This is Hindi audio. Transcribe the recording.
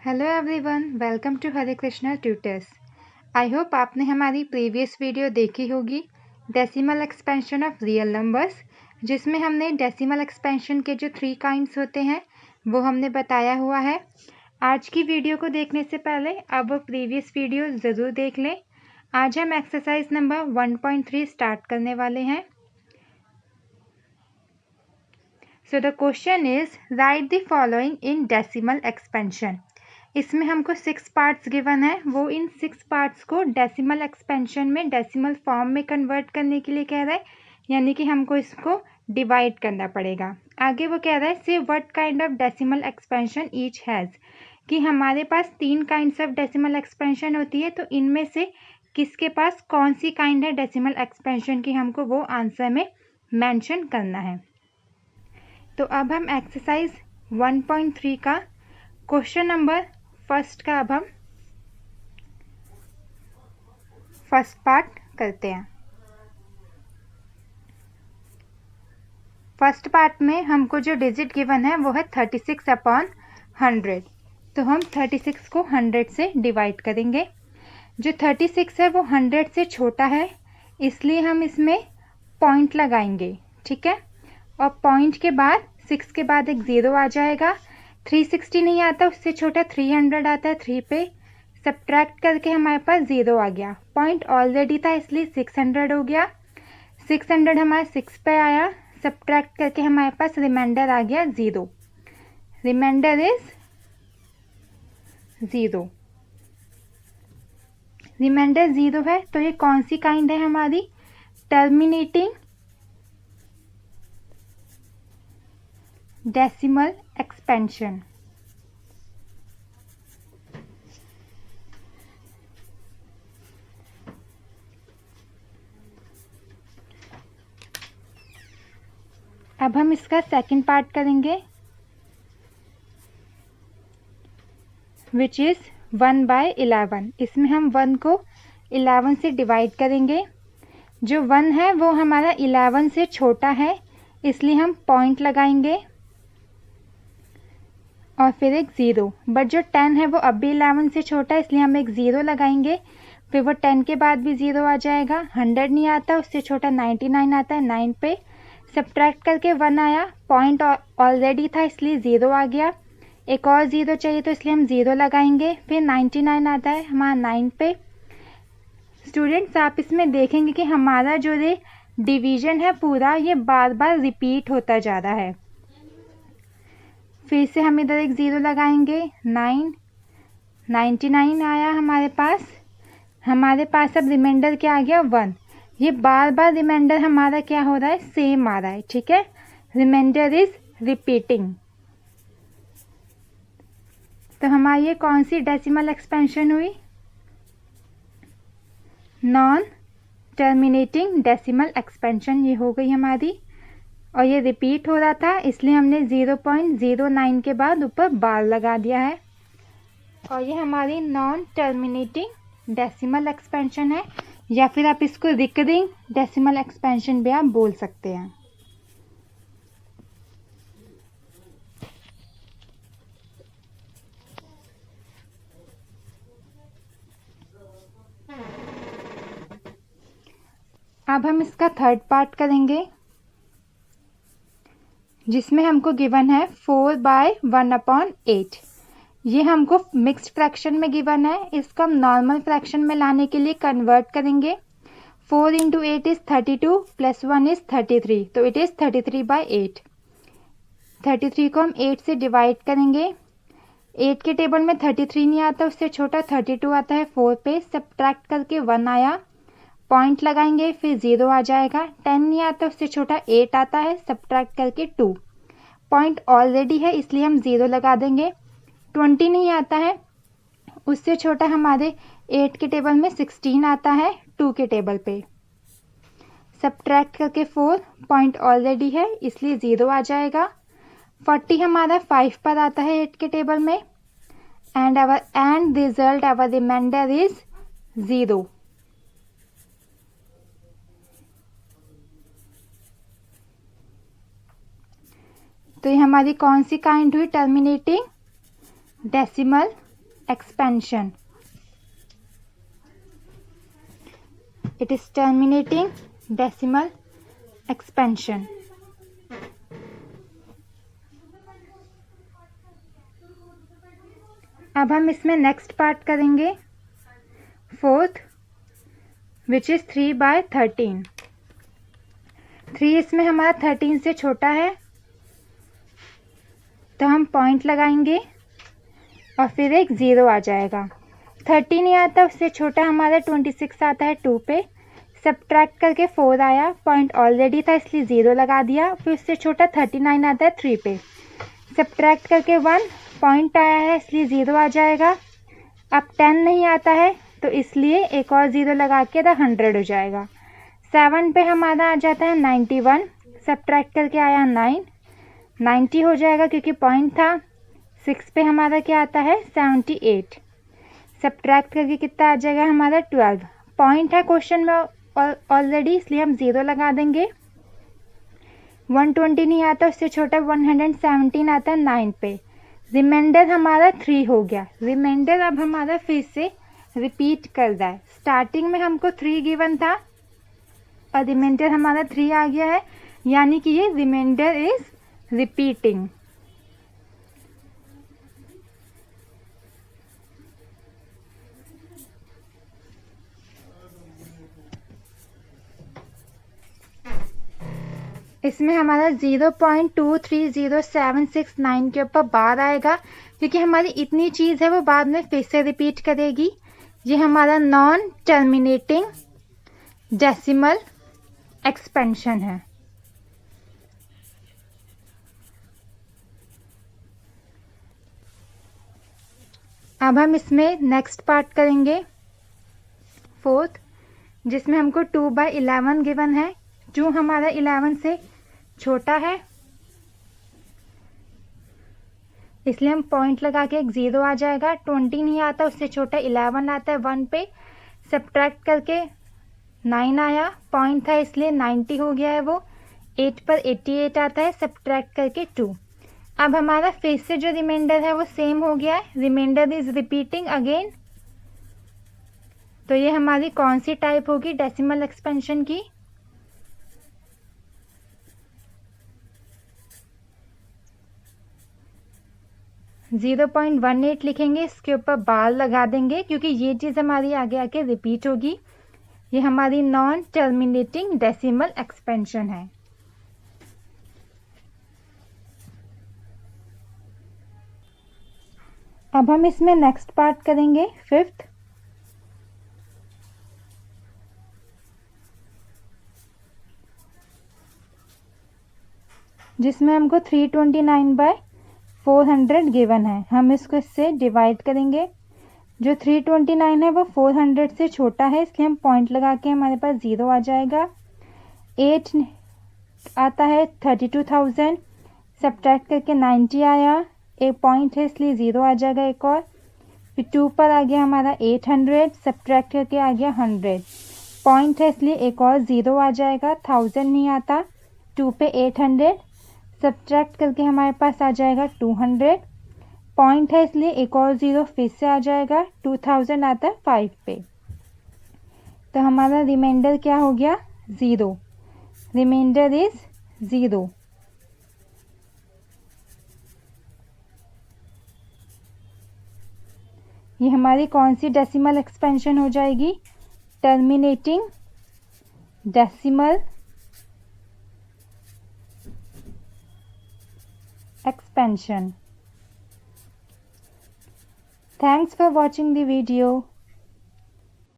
Hello everyone, welcome to Hare Krishna tutors. I hope आपने हमारी प्रीवियस वीडियो देखी होगी decimal expansion of real numbers, जिसमें हमने डेसिमल एक्सपेंशन के जो 3 काइंड्स होते हैं वो हमने बताया हुआ है। आज की वीडियो को देखने से पहले आप वो प्रीवियस वीडियो ज़रूर देख लें। आज हम एक्सरसाइज नंबर 1.3 स्टार्ट करने वाले हैं। So the question is right the following in decimal expansion. इसमें हमको 6 पार्ट्स गिवन है, वो इन 6 पार्ट्स को डेसिमल एक्सपेंशन में डेसिमल फॉर्म में कन्वर्ट करने के लिए कह रहा है, यानी कि हमको इसको डिवाइड करना पड़ेगा। आगे वो कह रहा है से what kind of decimal expansion each has, कि हमारे पास 3 काइंड्स ऑफ डेसिमल एक्सपेंशन होती है, तो इनमें से किसके पास कौन सी काइंड है डेसिमल एक्सपेंशन की, हमको वो आंसर में मेंशन करना है। तो अब हम एक्सरसाइज 1.3 का क्वेश्चन नंबर फर्स्ट का अब हम फर्स्ट पार्ट करते हैं। फर्स्ट पार्ट में हमको जो डिजिट गिवन है वो है 36/100। तो हम 36 को 100 से डिवाइड करेंगे। जो 36 है वो 100 से छोटा है, इसलिए हम इसमें पॉइंट लगाएंगे, ठीक है। और पॉइंट के बाद 6 के बाद एक 0 आ जाएगा। 360 नहीं आता, उससे छोटा 300 आता है। 3 पे सब्ट्रैक्ट करके हमारे पास 0 आ गया। पॉइंट ऑलरेडी था इसलिए 600 हो गया। 600 हमारे 6 पे आया, सब्ट्रैक्ट करके हमारे पास रिमाइंडर आ गया 0। Reminder is 0। रिमाइंडर 0 है, तो ये कौन सी काइंड है हमारी? Terminating decimal expansion. अब हम इसका सेकंड पार्ट करेंगे, विच इज 1/11। इसमें हम 1 को 11 से डिवाइड करेंगे। जो 1 है वो हमारा 11 से छोटा है, इसलिए हम पॉइंट लगाएंगे और फिर एक 0। बट जो 10 है वो अब भी 11 से छोटा है, इसलिए हम एक 0 लगाएंगे। फिर वो 10 के बाद भी 0 आ जाएगा। 100 नहीं आता, उससे छोटा 99 आता है। 9 पे सब्ट्रैक्ट करके 1 आया। पॉइंट ऑलरेडी था इसलिए 0 आ गया। एक और 0 चाहिए तो इसलिए हम 0 लगाएंगे। फिर 99 आता है हमारा 9 पे। स्टूडेंट्स, आप इसमें देखेंगे कि हमारा जो ये डिवीजन है पूरा, ये बार बार रिपीट होता जा रहा है। फिर से हम इधर एक 0 लगाएंगे। 9, 99 आया हमारे पास। हमारे पास अब रिमाइंडर क्या आ गया? 1। ये बार बार रिमाइंडर हमारा क्या हो रहा है? सेम आ रहा है, ठीक है। Reminder is repeating. तो हमारी ये कौन सी डेसिमल एक्सपेंशन हुई? नॉन टर्मिनेटिंग डेसिमल एक्सपेंशन ये हो गई हमारी। और ये रिपीट हो रहा था, इसलिए हमने 0.09 के बाद ऊपर बार लगा दिया है। और ये हमारी नॉन टर्मिनेटिंग डेसिमल एक्सपेंशन है, या फिर आप इसको रिकरिंग डेसिमल एक्सपेंशन भी आप बोल सकते हैं। अब हम इसका थर्ड पार्ट करेंगे, जिसमें हमको गिवन है 4/1/8। ये हमको मिक्स्ड फ्रैक्शन में गिवन है, इसको हम नॉर्मल फ्रैक्शन में लाने के लिए कन्वर्ट करेंगे। 4 × 8 इज 32 + 1 इज 33, तो इट इज 33/8। 33 को हम 8 से डिवाइड करेंगे। 8 के टेबल में 33 नहीं आता, उससे छोटा 32 आता है। 4 पे सब्ट्रैक्ट करके 1 आया। पॉइंट लगाएंगे, फिर 0 आ जाएगा। 10 नहीं आता, उससे छोटा 8 आता है। सब्ट्रैक्ट करके 2। पॉइंट ऑलरेडी है इसलिए हम 0 लगा देंगे। 20 नहीं आता है, उससे छोटा हमारे 8 के टेबल में 16 आता है 2 के टेबल पे। सब्ट्रैक्ट करके 4, पॉइंट ऑलरेडी है इसलिए 0 आ जाएगा। 40 हमारा 5 पर आता है 8 के टेबल में। And result our reminder is 0। तो ये हमारी कौन सी काइंड हुई? Terminating decimal expansion. It is terminating decimal expansion. अब हम इसमें नेक्स्ट पार्ट करेंगे फोर्थ, विच इज 3/13। 3 इसमें हमारा 13 से छोटा है, तो हम पॉइंट लगाएंगे और फिर एक 0 आ जाएगा। 13 ही आता, उससे छोटा हमारा 26 आता है 2 पे, सब्ट्रैक्ट करके 4 आया, पॉइंट ऑलरेडी था इसलिए 0 लगा दिया। फिर उससे छोटा 39 आता है 3 पे, सब्ट्रैक्ट करके 1, पॉइंट आया है इसलिए 0 आ जाएगा। अब 10 नहीं आता है तो इसलिए एक और 0 लगा के 100 हो जाएगा। 7 पे हमारा आ जाता है 91, सब्ट्रैक्ट करके आया 9, 90 हो जाएगा क्योंकि पॉइंट था। 6 पे हमारा क्या आता है 78, सब्ट्रैक्ट करके कितना आ जाएगा हमारा 12, पॉइंट है क्वेश्चन में ऑलरेडी इसलिए हम 0 लगा देंगे। 120 नहीं आता, उससे छोटा 117 आता है 9 पे, रिमाइंडर हमारा 3 हो गया। रिमाइंडर अब हमारा फिर से रिपीट कर रहा है। स्टार्टिंग में हमको 3 गिवन था और रिमाइंडर हमारा 3 आ गया है, यानी कि ये रिमाइंडर इज रिपीटिंग। इसमें हमारा 0.230769 के ऊपर बार आएगा क्योंकि हमारी इतनी चीज़ है वो बाद में फिर से रिपीट करेगी। ये हमारा नॉन टर्मिनेटिंग डेसिमल एक्सपेंशन है। अब हम इसमें नेक्स्ट पार्ट करेंगे फोर्थ, जिसमें हमको 2/11 गिवन है, जो हमारा 11 से छोटा है इसलिए हम पॉइंट लगा के एक 0 आ जाएगा। 20 नहीं आता, उससे छोटा 11 आता है 1 पे, सब्ट्रैक्ट करके 9 आया, पॉइंट था इसलिए 90 हो गया है वो। 8 पर 88 आता है, सब्ट्रैक्ट करके 2। अब हमारा फिर से जो रिमाइंडर है वो सेम हो गया है, रिमाइंडर इज रिपीटिंग अगेन। तो ये हमारी कौन सी टाइप होगी डेसिमल एक्सपेंशन की? 0.18 लिखेंगे, इसके ऊपर बार लगा देंगे क्योंकि ये चीज़ हमारी आगे आके रिपीट होगी। ये हमारी नॉन टर्मिनेटिंग डेसिमल एक्सपेंशन है। अब हम इसमें नेक्स्ट पार्ट करेंगे फिफ्थ, जिसमें हमको 329/400 गिवन है। हम इसको इससे डिवाइड करेंगे। जो 329 है वो 400 से छोटा है इसलिए हम पॉइंट लगा के हमारे पास 0 आ जाएगा। 8 आता है 32,000, सब्ट्रैक्ट करके 90 आया, एक पॉइंट है इसलिए 0 आ जाएगा एक और। फिर 2 पर आ गया हमारा 800, सब्ट्रैक्ट करके आ गया 100, पॉइंट है इसलिए एक और 0 आ जाएगा। 1000 नहीं आता, 2 पे 800, सब्ट्रैक्ट करके हमारे पास आ जाएगा 200, पॉइंट है इसलिए एक और 0 फिर से आ जाएगा। 2000 आता है 5 पे, तो हमारा रिमाइंडर क्या हो गया 0, रिमाइंडर इज 0। ये हमारी कौन सी डेसिमल एक्सपेंशन हो जाएगी? Terminating decimal expansion. Thanks for watching the video.